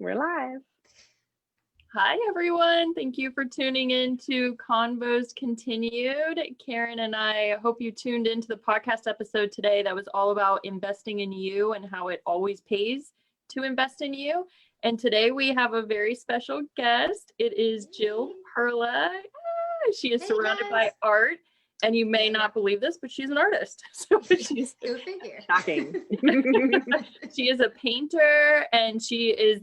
We're live. Hi, everyone. Thank you for tuning in to Convos Continued. Carin and I hope you tuned into the podcast episode today that was all about investing in you and how it always pays to invest in you. And today we have a very special guest. It is Jill Perla. She is surrounded by art. And you may not believe this, but she's an artist. So she's Go figure. Shocking. She is a painter and she is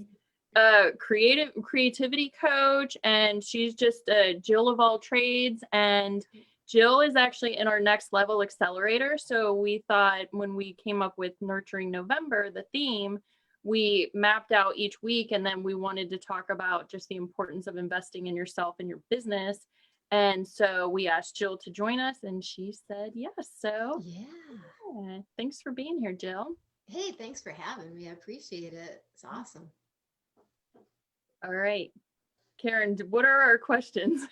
a creativity coach, and she's just a Jill of all trades. And Jill is actually in our next level accelerator. So we thought when we came up with Nurturing November, the theme, we mapped out each week, and then we wanted to talk about just the importance of investing in yourself and your business. And so we asked Jill to join us, and she said yes. So yeah, thanks for being here, Jill. Hey, thanks for having me. I appreciate it. It's awesome. All right, Carin, what are our questions?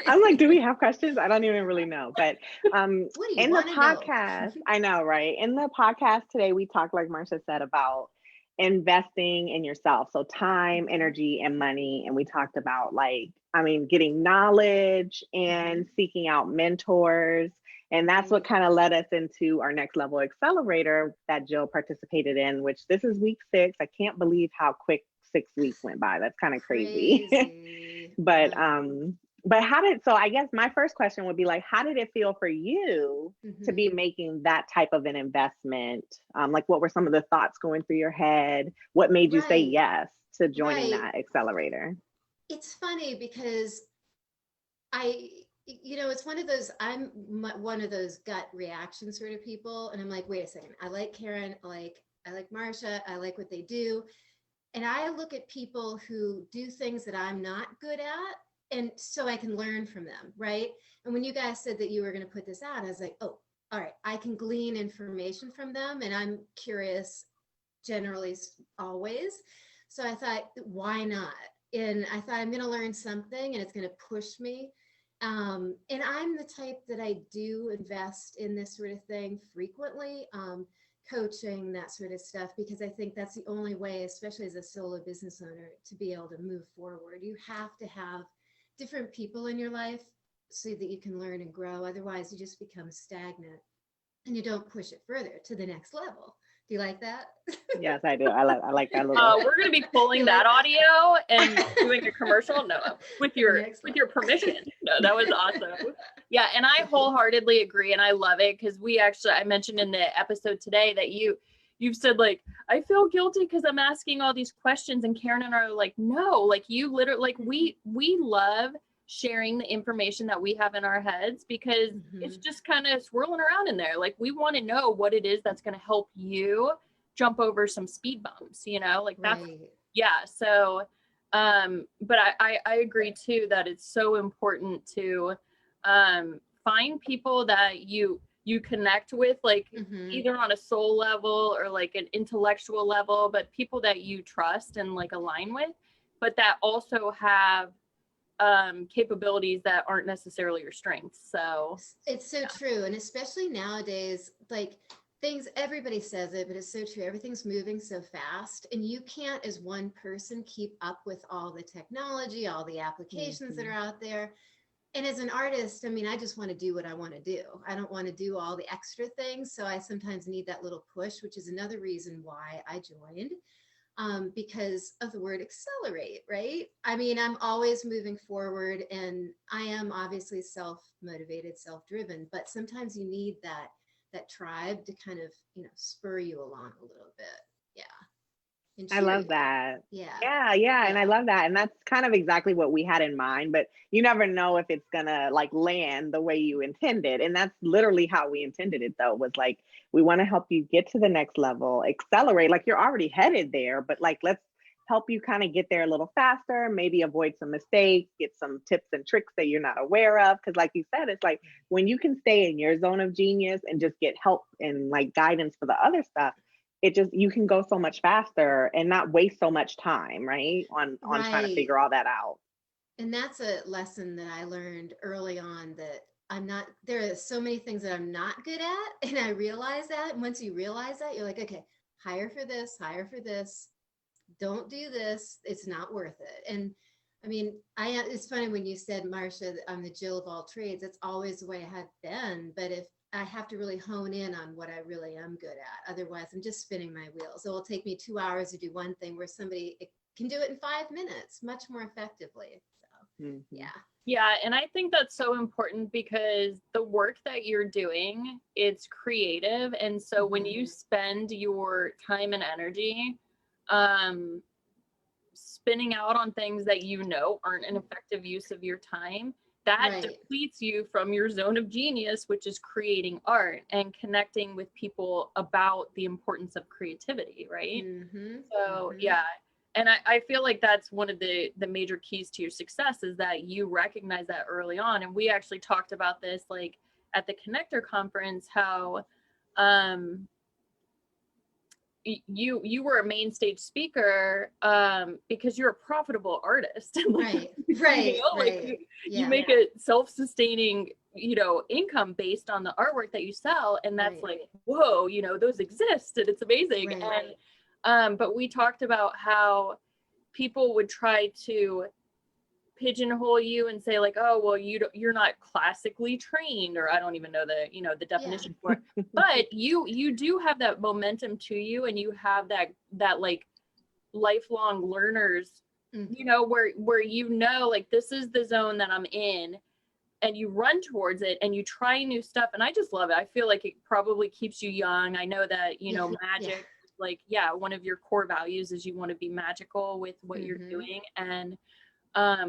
I'm like, do we have questions? I don't even really know. But in the podcast, I know, right? In the podcast today, we talked, like Marcia said, about investing in yourself. So time, energy, and money. And we talked about getting knowledge and seeking out mentors. And that's what kind of led us into our next level accelerator that Jill participated in, which this is week 6. I can't believe how quick 6 weeks went by. That's kind of crazy. But so I guess my first question would be like, how did it feel for you to be making that type of an investment? Like, what were some of the thoughts going through your head? What made you say yes to joining that accelerator? It's funny because it's one of those, I'm one of those gut reaction sort of people. And I'm like, wait a second. I like Carin. I like Marcia. I like what they do. And I look at people who do things that I'm not good at, and so I can learn from them, right? And when you guys said that you were going to put this out, I was like, oh, all right, I can glean information from them, and I'm curious generally always. So I thought, why not? And I thought I'm going to learn something, and it's going to push me. And I'm the type that I do invest in this sort of thing frequently. Coaching, that sort of stuff, because I think that's the only way, especially as a solo business owner, to be able to move forward. You have to have different people in your life so that you can learn and grow. Otherwise, you just become stagnant and you don't push it further to the next level. Do you like that? Yes, I do. I like that little. We're going to be pulling that audio and doing a commercial. No, with your permission. No, that was awesome. Yeah, and I wholeheartedly agree, and I love it because I mentioned in the episode today that you've said, like, I feel guilty because I'm asking all these questions, and Carin and I are like, no, like, you literally, like, we love sharing the information that we have in our heads because it's just kind of swirling around in there. Like, we want to know what it is that's going to help you jump over some speed bumps, like that's yeah. So but I agree too that it's so important to find people that you connect with, like either on a soul level or like an intellectual level, but people that you trust and like align with, but that also have capabilities that aren't necessarily your strengths. So it's so true. And especially nowadays, like, things, everybody says it, but it's so true. Everything's moving so fast, and you can't, as one person, keep up with all the technology, all the applications that are out there. And as an artist, I mean, I just want to do what I want to do. I don't want to do all the extra things. So I sometimes need that little push, which is another reason why I joined, because of the word accelerate, right? I mean, I'm always moving forward, and I am obviously self-motivated, self-driven, but sometimes you need that tribe to kind of, spur you along a little bit. Yeah. I love that. Yeah. And I love that. And that's kind of exactly what we had in mind, but you never know if it's gonna like land the way you intended. And that's literally how we intended it, though, was like, we want to help you get to the next level, accelerate, like you're already headed there, but like, let's help you kind of get there a little faster, maybe avoid some mistakes, get some tips and tricks that you're not aware of. Because like you said, it's like when you can stay in your zone of genius and just get help and like guidance for the other stuff, you can go so much faster and not waste so much time, right? On trying to figure all that out. And that's a lesson that I learned early on, that there are so many things that I'm not good at. And I realized that. And once you realize that, you're like, okay, hire for this, don't do this. It's not worth it. And I mean, it's funny when you said, Marcia, I'm the Jill of all trades. That's always the way I have been. But if I have to really hone in on what I really am good at, otherwise I'm just spinning my wheels. It will take me 2 hours to do one thing where somebody can do it in 5 minutes much more effectively. So yeah. Yeah. And I think that's so important because the work that you're doing, it's creative. And so when you spend your time and energy, spinning out on things that you know aren't an effective use of your time, that depletes you from your zone of genius, which is creating art and connecting with people about the importance of creativity, right? So yeah. And I feel like that's one of the major keys to your success is that you recognize that early on. And we actually talked about this like at the Connector conference, how you were a main stage speaker because you're a profitable artist. Right. You make a self-sustaining, income based on the artwork that you sell. And that's like, whoa, those exist and it's amazing. And but we talked about how people would try to pigeonhole you and say like, oh, well, you're not classically trained, or I don't even know the definition for it, but you do have that momentum to you, and you have that like lifelong learners, where like this is the zone that I'm in, and you run towards it and you try new stuff. And I just love it. I feel like it probably keeps you young. I know that magic, like one of your core values is you want to be magical with what you're doing. And I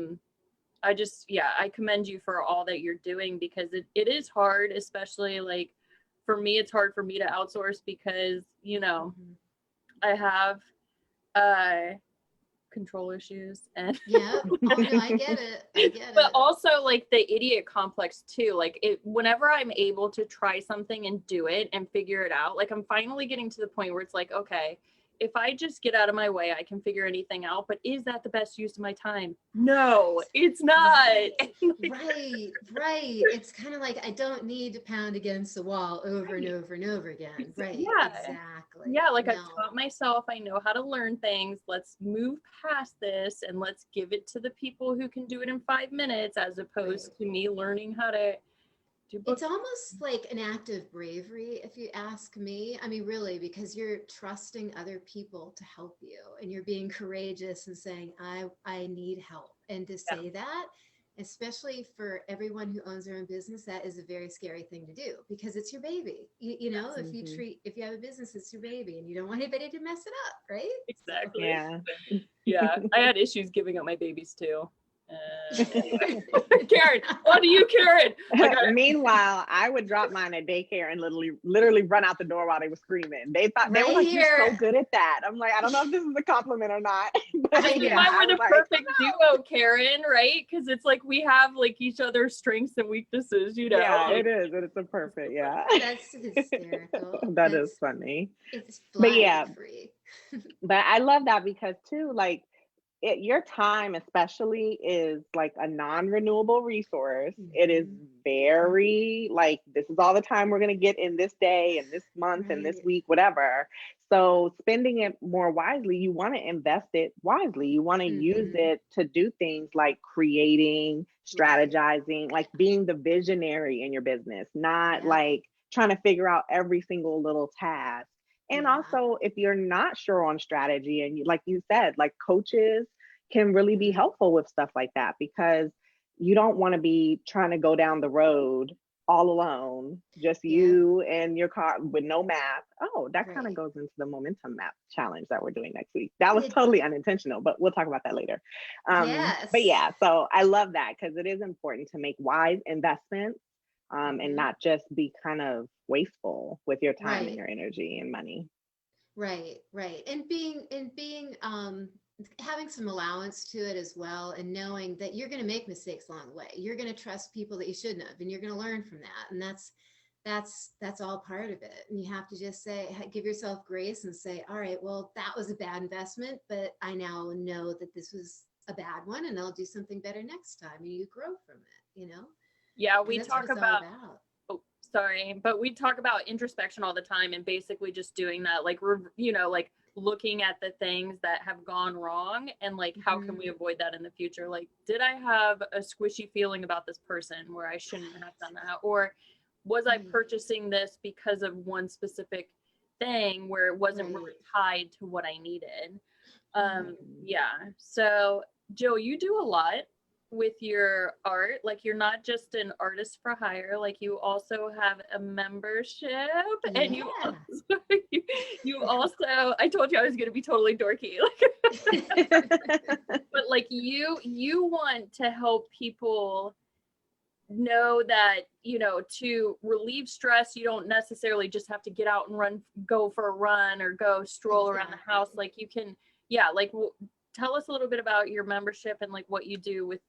commend you for all that you're doing, because it is hard, especially like for me, it's hard for me to outsource because, I have control issues and I get it. But also like the idiot complex too. Like whenever I'm able to try something and do it and figure it out, like I'm finally getting to the point where it's like, okay, if I just get out of my way, I can figure anything out. But is that the best use of my time? No, it's not. Right. It's kind of like I don't need to pound against the wall over and over and over again. Right. Yeah. Exactly. Yeah. Like I've taught myself, I know how to learn things. Let's move past this and let's give it to the people who can do it in 5 minutes, as opposed to me learning how to do books. It's almost like an act of bravery, if you ask me. I mean, really, because you're trusting other people to help you, and you're being courageous and saying, I need help. And to say that, especially for everyone who owns their own business, that is a very scary thing to do, because it's your baby. You know, if you have a business, it's your baby, and you don't want anybody to mess it up, right? Exactly. Yeah. Yeah. I had issues giving up my babies too. Karen, what do you, Karen? Meanwhile, I would drop mine at daycare and literally run out the door while they were screaming. They thought they were like, "You're so good at that." I'm like, I don't know if this is a compliment or not. But this is why we're the perfect duo, Karen, right? Because it's like we have like each other's strengths and weaknesses, Yeah, it is. It's a perfect, That's hysterical. That is funny. It's flying free. But I love that because too, like, your time especially is like a non-renewable resource. It is very like, this is all the time we're going to get in this day and this month and this week, whatever. So spending it more wisely, you want to invest it wisely. You want to use it to do things like creating, strategizing, like being the visionary in your business, not like trying to figure out every single little task. And also, if you're not sure on strategy, and like you said, like coaches can really be helpful with stuff like that, because you don't want to be trying to go down the road all alone, just you and your car with no map. Oh, that kind of goes into the momentum map challenge that we're doing next week. That was totally unintentional, but we'll talk about that later. But yeah, so I love that, because it is important to make wise investments and not just be kind of wasteful with your time and your energy and money. Right. And being having some allowance to it as well, and knowing that you're going to make mistakes along the way. You're going to trust people that you shouldn't have, and you're going to learn from that. And that's all part of it. And you have to just give yourself grace and say, all right, well, that was a bad investment, but I now know that this was a bad one, and I'll do something better next time. And you grow from it, Yeah, we talk about. But we talk about introspection all the time, and basically just doing that, like, like looking at the things that have gone wrong and like how can we avoid that in the future. Like, did I have a squishy feeling about this person where I shouldn't have done that, or was I purchasing this because of one specific thing where it wasn't really tied to what I needed. So Jill, you do a lot with your art. Like, you're not just an artist for hire, like you also have a membership, and you also, I told you I was going to be totally dorky, but like you want to help people know that, you know, to relieve stress, you don't necessarily just have to get out and go for a run or go stroll around the house. Like, you can, tell us a little bit about your membership and like what you do with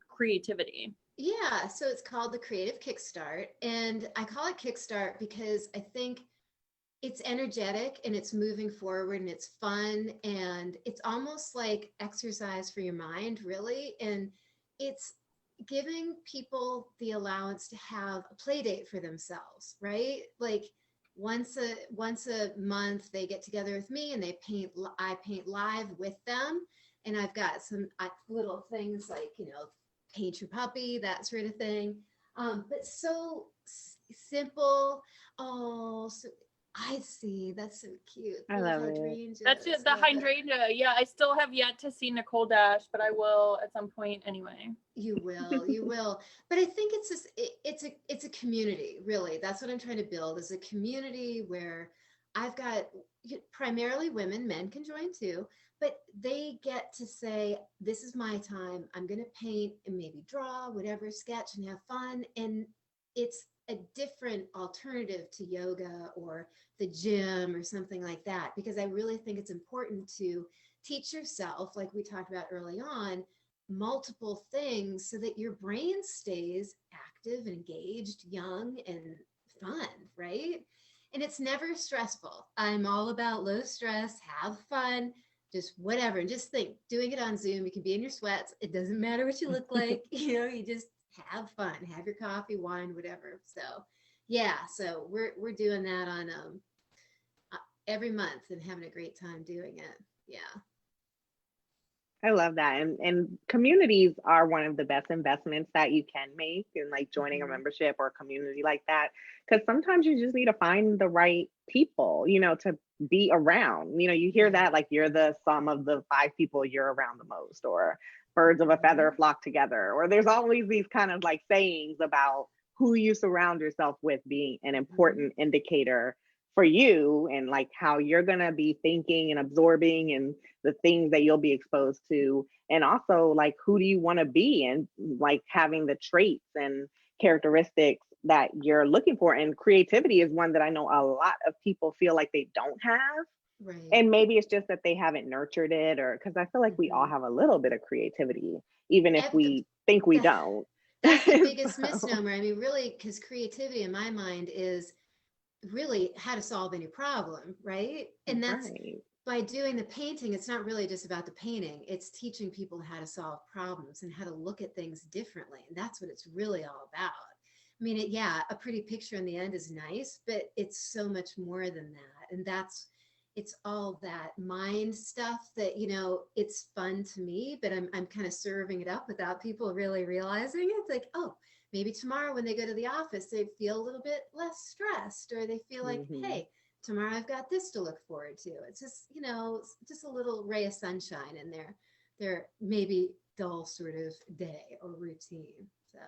creativity. Yeah, so it's called the Creative Kickstart, and I call it Kickstart because I think it's energetic and it's moving forward and it's fun and it's almost like exercise for your mind, really. And it's giving people the allowance to have a play date for themselves, right? Like once a month they get together with me and I paint live with them. And I've got some little things like, you know, paint your puppy, that sort of thing. But so simple. Oh, so I see. That's so cute. I love it. That's it. The hydrangea. Yeah, I still have yet to see Nicole Dash, but I will at some point anyway. You will. But I think it's just, it's a community, really. That's what I'm trying to build, is a community where I've got primarily women, men can join too, but they get to say, this is my time. I'm going to paint and maybe draw, whatever, sketch and have fun. And it's a different alternative to yoga or the gym or something like that, because I really think it's important to teach yourself, like we talked about early on, multiple things so that your brain stays active, engaged, young, and fun, right? And it's never stressful. I'm all about low stress, have fun, just whatever. And just think, doing it on Zoom, you can be in your sweats. It doesn't matter what you look like. You know, you just have fun, have your coffee, wine, whatever. So yeah, so we're doing that on every month and having a great time doing it. Yeah. I love that. And communities are one of the best investments that you can make in like joining a membership or a community like that. Because sometimes you just need to find the right people, you know, to be around. You know, you hear that like you're the sum of the 5 people you're around the most, or birds of a feather flock together, or there's always these kind of like sayings about who you surround yourself with being an important indicator for you and like how you're going to be thinking and absorbing and the things that you'll be exposed to, and also like who do you want to be, and like having the traits and characteristics that you're looking for. And creativity is one that I know a lot of people feel like they don't have. Right. And maybe it's just that they haven't nurtured it, or because I feel like we all have a little bit of creativity, even if we think we don't. That's the biggest misnomer. I mean, really, because creativity in my mind is really how to solve any problem, right? And that's by doing the painting, it's not really just about the painting. It's teaching people how to solve problems and how to look at things differently. And that's what it's really all about. I mean, a pretty picture in the end is nice, but it's so much more than that. And it's all that mind stuff that, you know, it's fun to me, but I'm kind of serving it up without people really realizing it. It's like, oh, maybe tomorrow when they go to the office, they feel a little bit less stressed, or they feel like, hey, tomorrow I've got this to look forward to. It's just, you know, just a little ray of sunshine in their maybe dull sort of day or routine. So,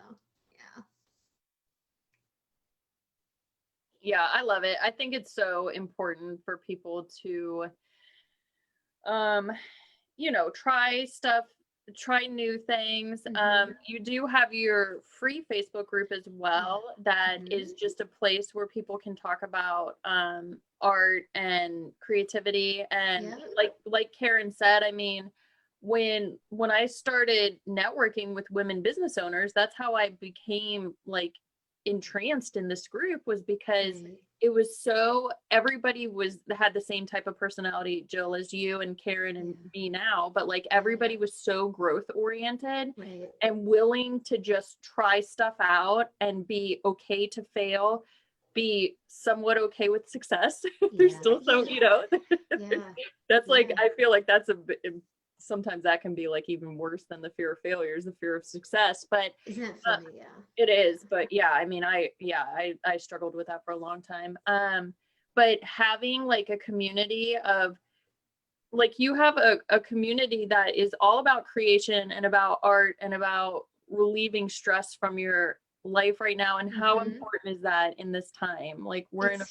yeah. Yeah, I love it. I think it's so important for people to, you know, try stuff, try new things. You do have your free Facebook group as well that is just a place where people can talk about art and creativity. And like Carin said, I mean, when I started networking with women business owners, that's how I became like entranced in this group, was because it was so, everybody had the same type of personality, Jill, as you and Carin and me now, but like everybody was so growth oriented and willing to just try stuff out and be okay to fail, be somewhat okay with success. There's still some, that's like, I feel like that's sometimes that can be like even worse than the fear of failure is the fear of success. But isn't that funny? It is. But yeah, I mean, I struggled with that for a long time. But having like a community of, like, you have a community that is all about creation and about art and about relieving stress from your life right now, and how important is that in this time? Like, we're in a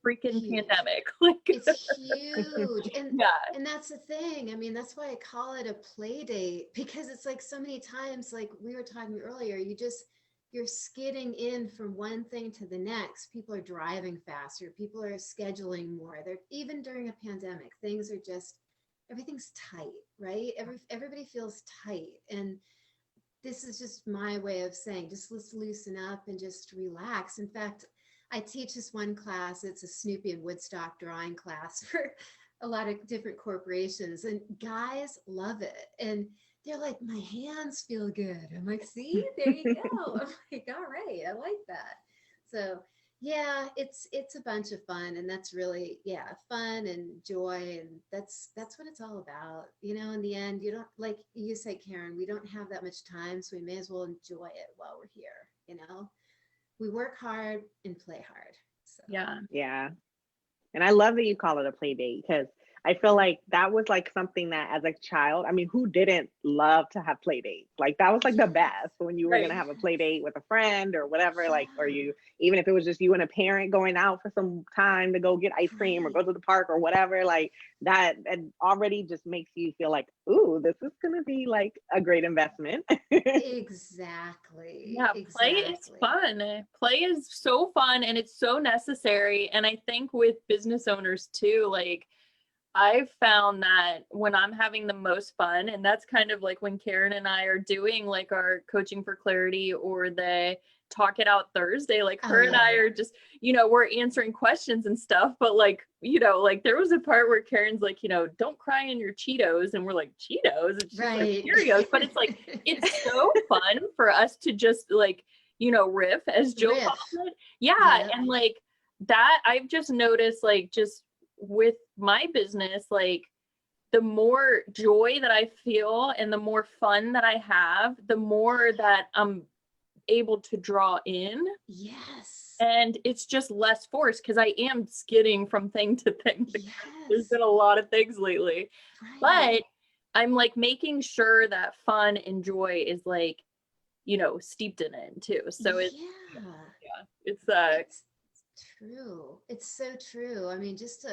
freaking pandemic. Like, it's huge. And that's the thing. I mean, that's why I call it a play date, because it's like so many times, like we were talking earlier, you're skidding in from one thing to the next. People are driving faster, people are scheduling more. They're, even during a pandemic, things are just, everything's tight, right? Everybody feels tight. And this is just my way of saying, just let's loosen up and just relax. In fact, I teach this one class. It's a Snoopy and Woodstock drawing class for a lot of different corporations, and guys love it. And they're like, my hands feel good. I'm like, see, there you go. I'm like, all right, I like that. So yeah, it's a bunch of fun, and that's really, fun and joy, and that's what it's all about. In the end, you don't, like you said, Karen, we don't have that much time, so we may as well enjoy it while we're here. We work hard and play hard. So. Yeah. And I love that you call it a play date, because I feel like that was like something that as a child, I mean, who didn't love to have play dates? Like, that was like the best when you were going to have a play date with a friend or whatever, like, or you, even if it was just you and a parent going out for some time to go get ice cream or go to the park or whatever, like that, and already just makes you feel like, ooh, this is going to be like a great investment. Exactly. Yeah, play is fun. Play is so fun, and it's so necessary. And I think with business owners too, like, I've found that when I'm having the most fun, and that's kind of like when Carin and I are doing like our coaching for clarity or the talk it out Thursday, like her and I are just, we're answering questions and stuff, but like, like there was a part where Carin's like, don't cry in your Cheetos. And we're like, Cheetos? It's just like Cheerios. But it's like, it's so fun for us to just like, riff, as Joe calls it. Yeah. And like that, I've just noticed, like, just with my business, like the more joy that I feel and the more fun that I have, the more that I'm able to draw in. Yes. And it's just less forced, because I am skidding from thing to thing. Yes. There's been a lot of things lately, but I'm like making sure that fun and joy is like, steeped in it too. So it's true. It's so true. I mean, just to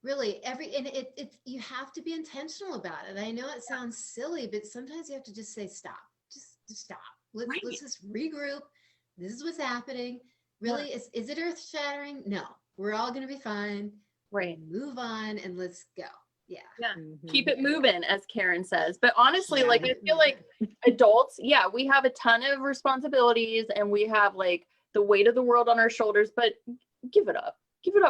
really it you have to be intentional about it. I know it sounds silly, but sometimes you have to just say, stop, just stop. Let's just regroup. This is what's happening. Really, is it earth shattering? No, we're all going to be fine. Right. Move on and let's go. Yeah. Mm-hmm. Keep it moving, as Carin says. But honestly, like, I feel like adults, we have a ton of responsibilities and we have like the weight of the world on our shoulders, but give it up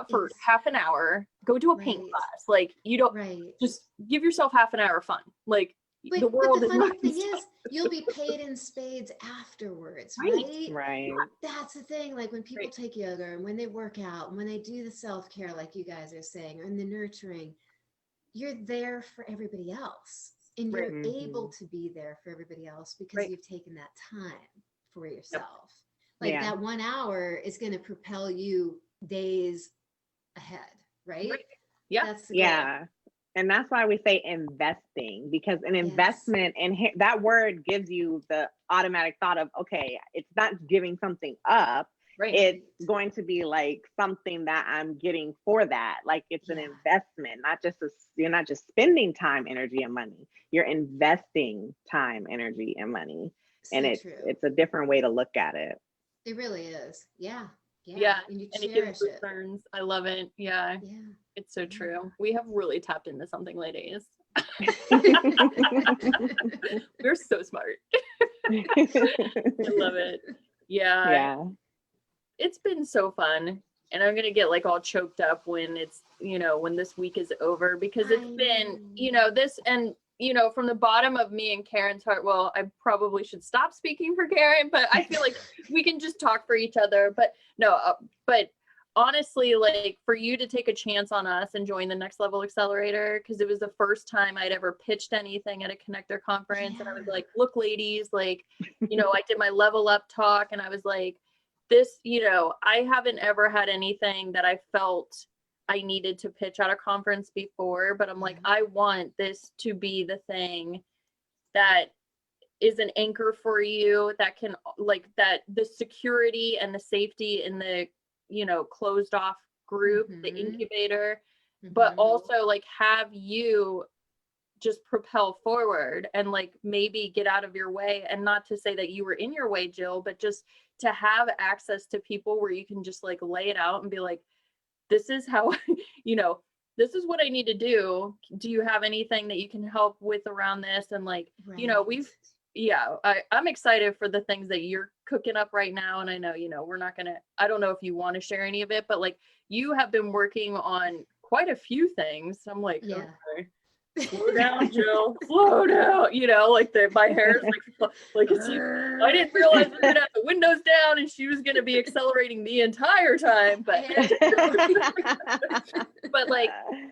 for half an hour, go to a paint class. Like, you don't just give yourself half an hour of fun. Like, the world but the is funny thing is, you'll be paid in spades afterwards, right? Right. That's the thing. Like when people take yoga and when they work out and when they do the self-care, like you guys are saying, and the nurturing, you're there for everybody else, and you're able to be there for everybody else because you've taken that time for yourself. Like that 1 hour is going to propel you days ahead, right? Yeah. That's the goal. And that's why we say investing, because an investment, and that word gives you the automatic thought of, okay, it's not giving something up. It's going to be like something that I'm getting for that. Like, it's an investment, you're not just spending time, energy, and money. You're investing time, energy, and money. So and it's a different way to look at it. It really is. Yeah. And it gives returns. I love it. Yeah. It's so true. We have really tapped into something, ladies. We're so smart. I love it. Yeah. It's been so fun. And I'm going to get like all choked up when it's, when this week is over, because it's been, this, and you know, from the bottom of me and Karen's heart, well, I probably should stop speaking for Karen, but I feel like we can just talk for each other. But no, but honestly, like for you to take a chance on us and join the Next Level Accelerator, because it was the first time I'd ever pitched anything at a connector conference. And I was like, look, ladies, like, you know, I did my level up talk and I was like, this, you know, I haven't ever had anything that I felt I needed to pitch at a conference before, but I'm like, I want this to be the thing that is an anchor for you, that can, like, that the security and the safety in the, you know, closed off group, the incubator, but also like have you just propel forward and like maybe get out of your way. And not to say that you were in your way, Jill, but just to have access to people where you can just like lay it out and be like, this is how, you know, this is what I need to do. Do you have anything that you can help with around this? And like, you know, I'm excited for the things that you're cooking up right now. And I know, you know, we're not going to, I don't know if you want to share any of it, but like you have been working on quite a few things. I'm like, okay. Slow down, Jill. Slow down. You know, like my hair is like it's like, I didn't realize we were gonna have the windows down and she was gonna be accelerating the entire time. But but like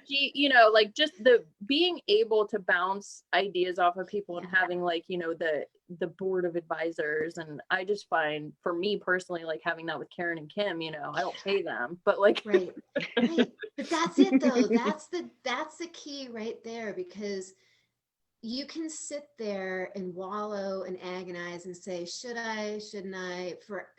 she, you know, like just the being able to bounce ideas off of people and having like, you know, the board of advisors. And I just find for me personally, like having that with Karen and Kim, you know, I don't pay them, but like right. But that's it though. That's the key right there, because you can sit there and wallow and agonize and say, should I, shouldn't I,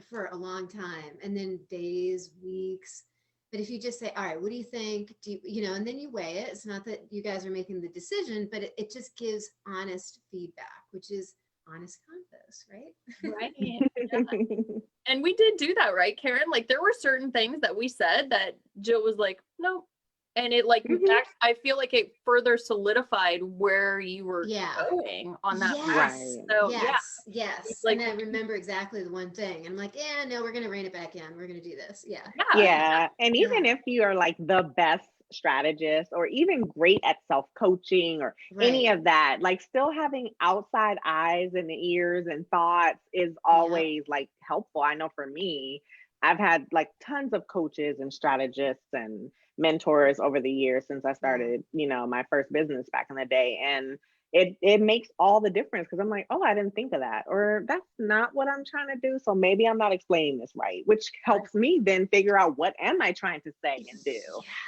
for a long time, and then days, weeks. But if you just say, all right, what do you think? You know, and then you weigh it. It's not that you guys are making the decision, but it just gives honest feedback, which is honest convos, right? Right. Yeah. And we did do that, right, Karen? Like there were certain things that we said that Jill was like, no. And it like, I feel like it further solidified where you were going on that path. Right. So yes. Like, and I remember exactly the one thing. I'm like, yeah, no, we're going to rein it back in. We're going to do this. Yeah. And even if you are like the best strategist or even great at self-coaching or any of that, like still having outside eyes and ears and thoughts is always like helpful. I know for me, I've had like tons of coaches and strategists and mentors over the years since I started, you know, my first business back in the day. And it makes all the difference because I'm like, oh, I didn't think of that, or that's not what I'm trying to do. So maybe I'm not explaining this right, which helps me then figure out what am I trying to say and do.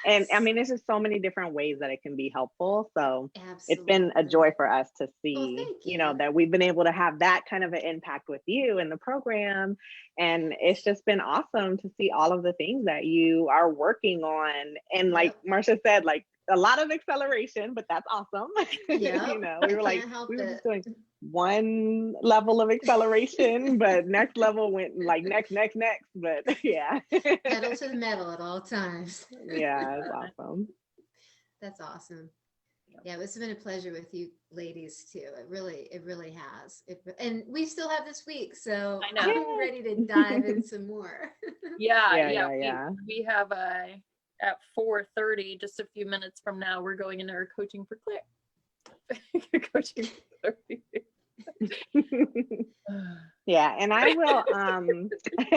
And I mean, it's just so many different ways that it can be helpful. So it's been a joy for us to see, you know, that we've been able to have that kind of an impact with you in the program. And it's just been awesome to see all of the things that you are working on. And like Marcia said, like a lot of acceleration, but that's awesome. You know, we were like, we were just doing one level of acceleration, but next level went like next. But pedal to the metal at all times. Yeah, it's awesome. That's awesome. Yeah, it's been a pleasure with you ladies too. It really has. And we still have this week, so I'm ready to dive in some more. We have at 4:30, just a few minutes from now, we're going into our coaching for Claire. Coaching for Yeah, and I will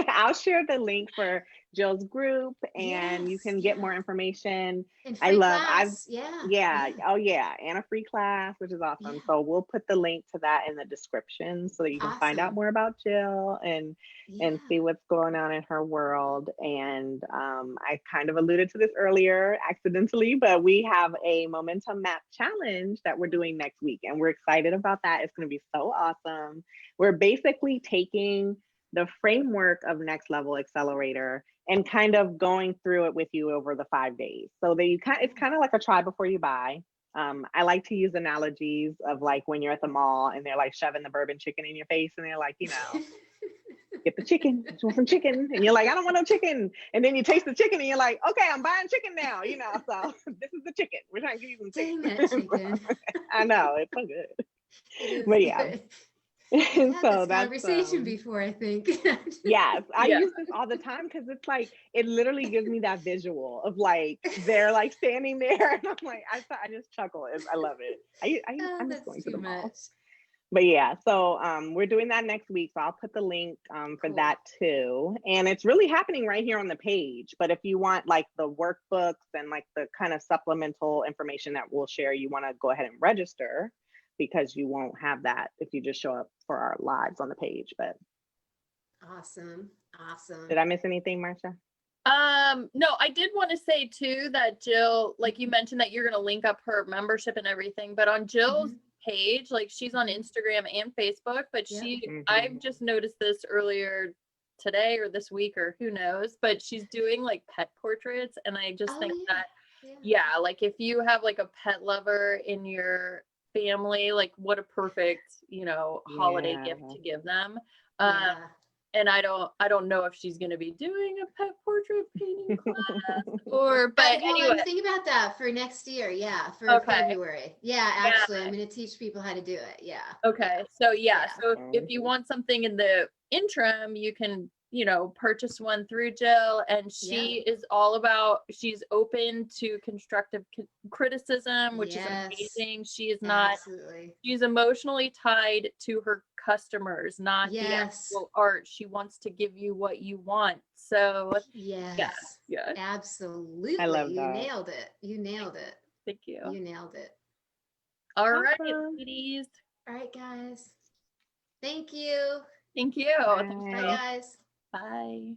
I'll share the link for Jill's group and you can get more information. And I love class. And a free class, which is awesome. So we'll put the link to that in the description so that you can find out more about Jill and see what's going on in her world. And I kind of alluded to this earlier accidentally, but we have a momentum map challenge that we're doing next week, and we're excited about that. It's going to be so awesome. We're basically taking the framework of Next Level Accelerator and kind of going through it with you over the 5 days. So that it's kind of like a try before you buy. I like to use analogies of like when you're at the mall and they're like shoving the bourbon chicken in your face and they're like, you know, get the chicken, you want some chicken? And you're like, I don't want no chicken. And then you taste the chicken and you're like, okay, I'm buying chicken now, you know, so this is the chicken. We're trying to give you some chicken. Dang that chicken. I know, it's so good. But yeah. And had so this that's conversation before, I think. yes, I Yeah. use this all the time because it's like it literally gives me that visual of like they're like standing there, and I'm like, I just chuckle. I love it. I miss That's going to too the mall. much. But yeah, so we're doing that next week. So I'll put the link for Cool. that too. And it's really happening right here on the page. But if you want like the workbooks and like the kind of supplemental information that we'll share, you want to go ahead and register, because you won't have that if you just show up for our lives on the page. But Awesome. did I miss anything, Marcia? No, I did want to say too that Jill, like you mentioned that you're going to link up her membership and everything, but on Jill's page, like she's on Instagram and Facebook, but I've just noticed this earlier today or this week or who knows, but she's doing like pet portraits. And I just think that, like if you have like a pet lover in your family, like what a perfect, holiday gift to give them. And I don't know if she's going to be doing a pet portrait painting class but anyway. I'm thinking about that for next year. Yeah. For February. Yeah. Actually, I'm going to teach people how to do it. Yeah. Okay. So so if you want something in the interim, you can, purchase one through Jill, and she is all about, she's open to constructive criticism, which is amazing. She is not, she's emotionally tied to her customers, not the actual art. She wants to give you what you want. So absolutely. I love that. You nailed it. Thank you. You nailed it. All right, ladies. All right, guys. Thank you. Thank you. Bye. Bye, guys. Bye.